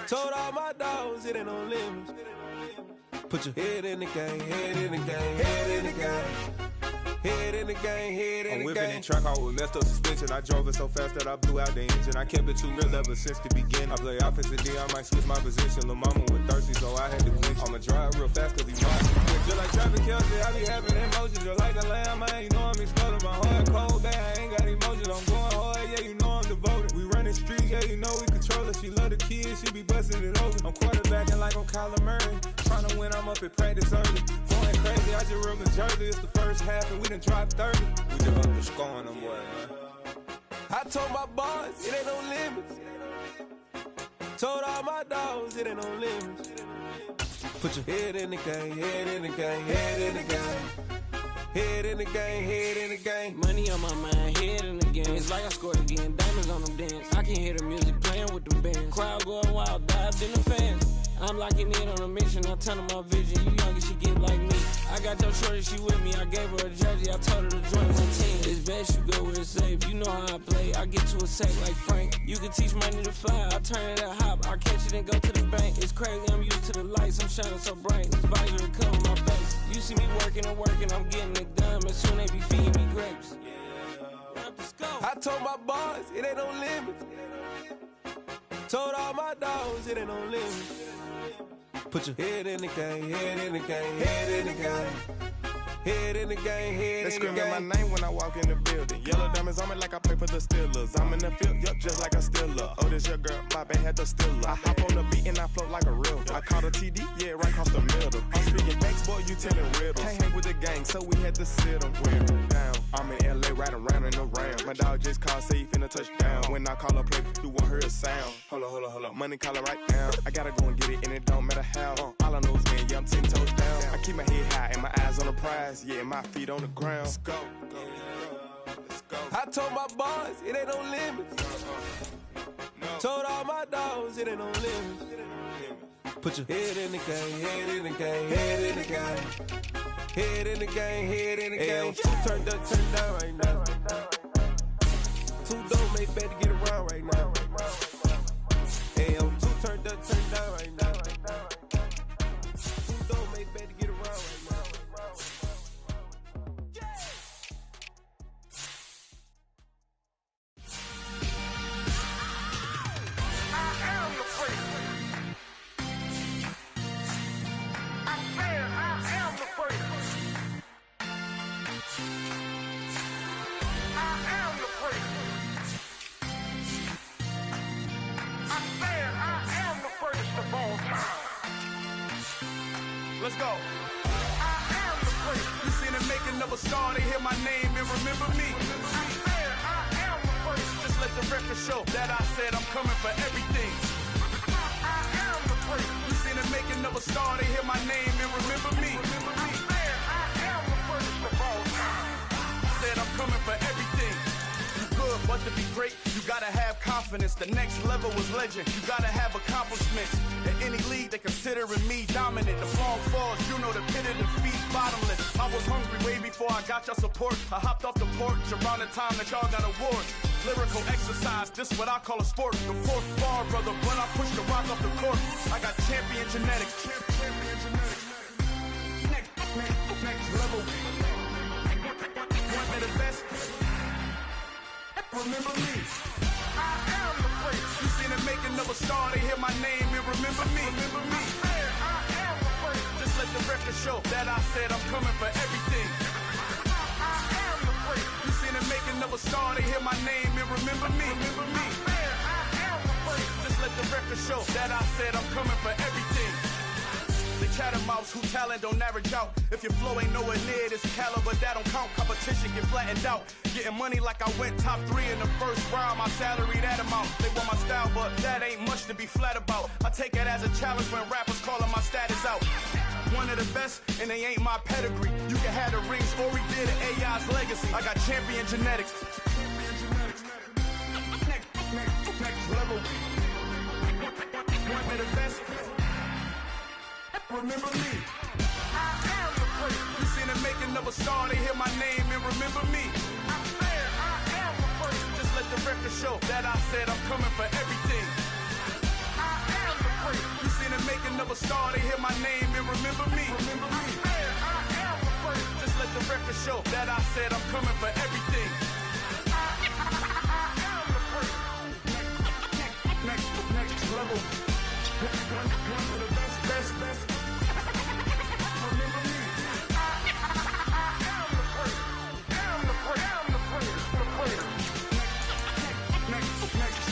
Told all my dogs, it ain't no limits. Put your head in the game, head in the game, head in the game. Head in the game, head in the game. I'm whipping and track out with messed up suspension. I drove it so fast that I blew out the engine. I kept it too real ever since the beginning. I play offensive D, I might switch my position. Lil' mama was thirsty, so I had to glitch. I'ma drive real fast cause he watching. Just like traffic Kelsey, I be having emotions. Just like the lamb, I ain't know I'm exploding. My heart cold, bad, I ain't got emotions. I'm going hard, yeah, you know I'm devoted. We running streets, yeah, you know we control it. She love the kids, she be busting it open. I'm quarterbacking like I'm Kyler Murray. Trying to win, I'm up at practice early. Going crazy, I just rub the jersey. It's the first half and we done dropped 30. We just up to scoring them, boy, man. I told my boss, it ain't no limits. Told all my dogs, it ain't no limits. Put your head in the game, head in the game, head in the game. Head in the game, head in the game. Money on my mind, head in the game. It's like I scored again, diamonds on them dance. I can hear the music playing with them bands. Crowd going wild, dived in the fans. I'm locking in on a mission, I turn on my vision. You young and she get like me. I got your shorty, she with me. I gave her a jersey, I told her to join my team. It's best you go where it's safe. You know how I play, I get to a sack like Frank. You can teach money to fly, I turn it at hop. I catch it and go to the bank. It's crazy, I'm used to the lights, I'm shining so bright. This visor to cover my face. You see me working and working, I'm getting it done. But soon they be feeding me grapes. I told my boss, it ain't no limits. Told all my dogs, it ain't no limits. Put your head in the game, head in the game, head in the game. Head in the game, head in the game. They screaming my name when I walk in the building. Yellow diamonds on me like I play for the Steelers. I'm in the field, yup, just like a Steeler. Oh, this your girl, my bad, had the Steeler. I hop on the beat and I float like a real. I caught a TD, yeah, right across the middle. I'm speaking thanks, boy, you telling riddles. Can't hang with the gang, so we had to sit them down. I'm in LA, riding around in the Ram. My dog just called, say he finna touch down. When I call a play, you won't hear a sound. Hold up, money call it right now. I gotta go and get it, and it don't matter how. All I know is man, yeah, I'm 10 toes down. I keep my head high and my eyes on the prize. Yeah, my feet on the ground. Let's go. Let's go. I told my boss, it ain't no limits. Told all my dogs, it ain't no limits. Put your head in the game, head in the game, head in the game. Head in the game, head in the game. Two turned up, turned down right now. Two don't make bad to get around right now. Hey, I'm two turned up, turned down right now. Two don't make bad to get around right now. Let's go. I am the first. You seen the making of a star, they hear my name and remember me. I am the first. Just let the record show that I said I'm coming for everything. I am the first. You seen the making of a star, they hear my name and remember me. I am the first of all time. Said I'm coming for everything. You good, but to be great, you gotta have confidence. The next level was legend. You gotta have accomplishments. In any league, they considering me dominant. The fall falls, you know the pit of defeat, bottomless. I was hungry way before I got your support. I hopped off the porch around the time that y'all got awards. Lyrical exercise, this what I call a sport. The fourth bar, brother, when I push the rock off the court. I got champion genetics. Next level. One of the best. Remember me. I am the first. You seen the making of a star, they hear my name and remember me. I am the first. Just let the record show that I said I'm coming for everything. I am the first. You seen the making of a star, they hear my name and remember me. I am the first. Just let the record show that I said I'm coming for everything. The chattermouths who talent don't average out. If your flow ain't nowhere near this caliber, that don't count. Competition get flattened out. Getting money like I went top 3 in the first round. My salary that amount. They want my style, but that ain't much to be flat about. I take it as a challenge when rappers calling my status out. One of the best, and they ain't my pedigree. You can have the rings, or we did an AI's legacy. I got champion genetics. Next level. One of the best. Remember me. I am the first. You seen the making of a star, they hear my name and remember me. I am the first. Just let the record show that I said I'm coming for everything. I am the first. You seen the making of a star, they hear my name and remember me. I am the first. Just let the record show that I said I'm coming for everything. I am the first. Next level. One of the best. Next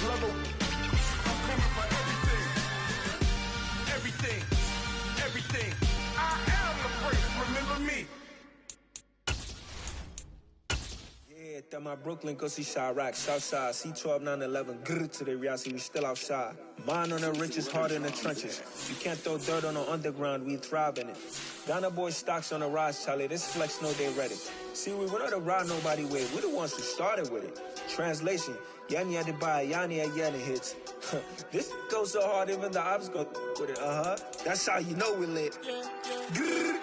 level. I'm coming for everything. Everything. I am the first. Remember me. Yeah, that my Brooklyn, go see Chirac, Southside, C12, 911, grrr to the reality, we still outside. Mine on the riches, hard in the trenches. You can't throw dirt on the underground, we thrive in it. Ghana boy stocks on the rise, Charlie, this flex know they ready. See, we went on to ride nobody with, we're the ones who started with it. Translation, Yanni had to buy, Yanni had Yanni hits. This goes so hard, even the ops go with it, That's how you know we lit. Grrr.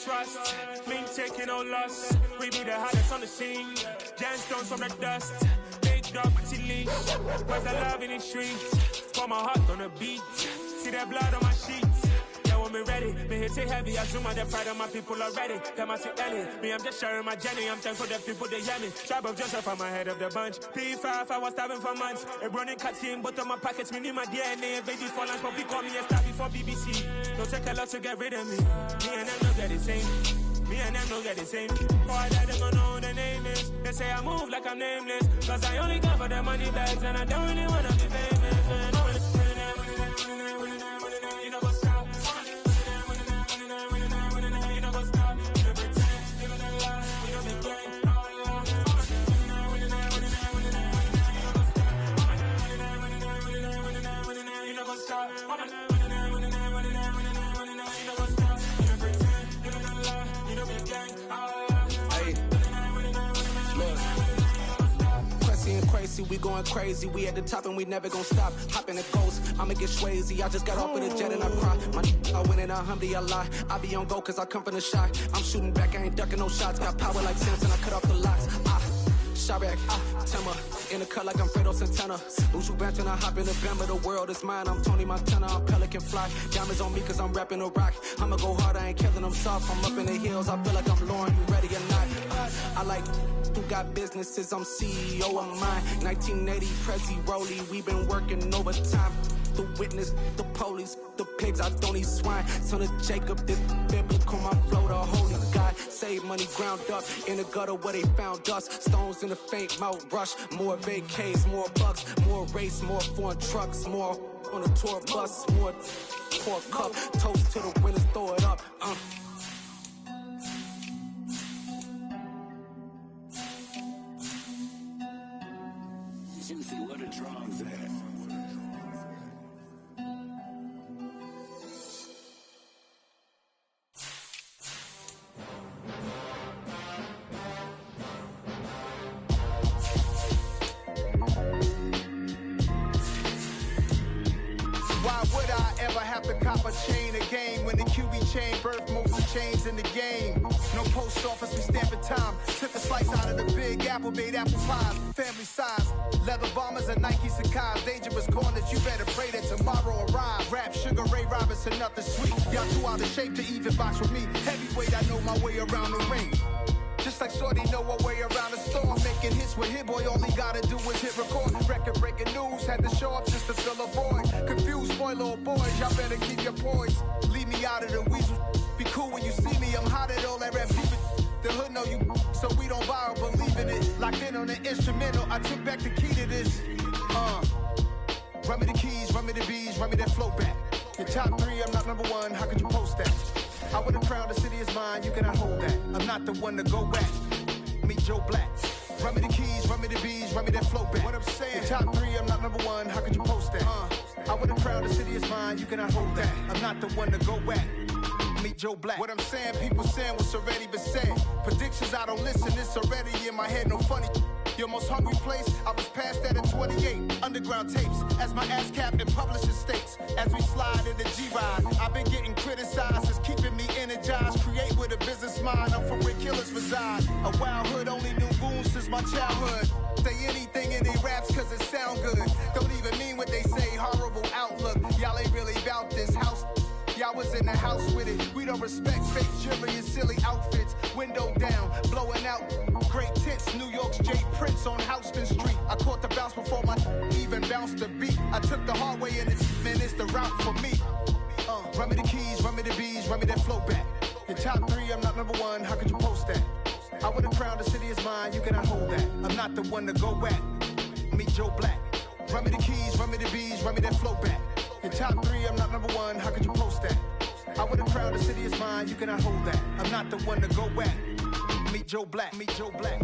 Trust, mean taking no loss. We be the hottest on the scene. Gemstones from the dust. Big dog, pretty leash. Where's the love in the streets? Pour my heart on the beat. See that blood on my sheets. Yeah, when me ready, me hit it heavy. I zoom on the pride of my people already. Them I see Ellie. Me, I'm just sharing my journey. I'm thankful that people they hear me. Tribe of Joseph, I'm ahead of the bunch. P5, I was starving for months. A running cut in both of my pockets. Me need my DNA. Babies for lunch, but we call me a star before BBC. Don't take a lot to get rid of me. Me and them don't get the same. Me and them don't get the same. Boy, that they don't know who the name is. They say I move like I'm nameless. Cause I only come for the money bags and I don't really wanna be famous, man. You know what's up? You know what's up? You know pretend, you know the lie, you know the game. You know what's up? Crazy, we going crazy. We at the top and we never gonna stop. Hop in the ghost, I'ma get swayzy. I just got off with a jet and I cry. I win in a Humvee, I lie. I be on go cause I come from the shot. I'm shooting back, I ain't ducking no shots. Got power like Samson, I cut off the locks. Shabak, Timmer, in the cut like I'm Fredo Santana. Ushu bench and I hop in the Bama, the world is mine. I'm Tony Montana, I'm Pelican Fly. Diamonds on me cause I'm rapping a rock. I'ma go hard, I ain't killing them soft. I'm up in the hills, I feel like I'm Lauren, you ready or not? I like who got businesses, I'm CEO of mine. 1980, Prezi Rolly, we been working overtime. The witness, the police, the pigs, I don't eat swine. Son of Jacob, this biblical, my flow, the holy God. Save money ground up in the gutter where they found us. Stones in the faint mouth rush. More vacays, more bucks, more race, more foreign trucks, more on a tour bus, more pork cup. Toast to the winners, throw it up. You see what the drums at. Cop a chain of game when the QB chain birth most of the chains in the game. No post office, we stamping time. Took a slice out of the big apple, made apple pies. Family size, leather bombers and Nike Sacai's. Dangerous corners, you better pray that tomorrow arrives. Rap, Sugar Ray Robinson, nothing sweet. Y'all too out of shape to even box with me. Heavyweight, I know my way around the ring. Just like Shorty know her way around the storm. Making hits with Hit Boy, all he gotta do is hit record. Record breaking news, had to show up just to fill a void. Confused, spoiler boys, y'all better keep your poise. Leave me out of the weasel. Be cool when you see me, I'm hot at all that rap deep. The hood know you, so we don't borrow, believe in it. Locked in on the instrumental, I took back the key to this. Run me the keys, run me the bees, run me that flow back. Your top three, I'm not number one, how could you post that? I would have crowned the city is mine, you cannot hold that. I'm not the one to go back. Meet Joe Black. Run me the keys, run me the bees, run me that flow back. What I'm saying, your top three, I'm not number one, how could you post that? I would have crowned the city is mine, you cannot hold that. I'm not the one to go back. Meet Joe Black. What I'm saying, people saying what's already been said. Predictions, I don't listen, it's already in my head, no funny. Your most hungry place, I was past that at 28. Underground tapes, as my ass cap in publishing states. As we slide in the G-Ride, I've been getting criticized, it's keeping me energized. Create with a business mind, I'm from where killers reside. A wild hood, only knew goons since my childhood. Say anything in they raps cause it sound good. Don't even mean what they say, horrible outlook. Y'all ain't really about this house. Y'all was in the house with it. We don't respect fake jewelry and silly outfits. Window down, blowing out great tits. New York's J. Prince on Houston Street. I caught the bounce before my even bounced the beat. I took the hard way and it's the route for me. Run me the keys, run me the bees, run me that flow back. Your top three, I'm not number one, how could you post that? I would have crowned the city is mine, you cannot hold that. I'm not the one to go back. Meet Joe Black. Run me the keys, run me the bees, run me that flow back. Your top three, I'm not number one, how could you post that? I would have crowned the city is mine, you cannot hold that. I'm not the one to go back. Meet Joe Black, meet Joe Black.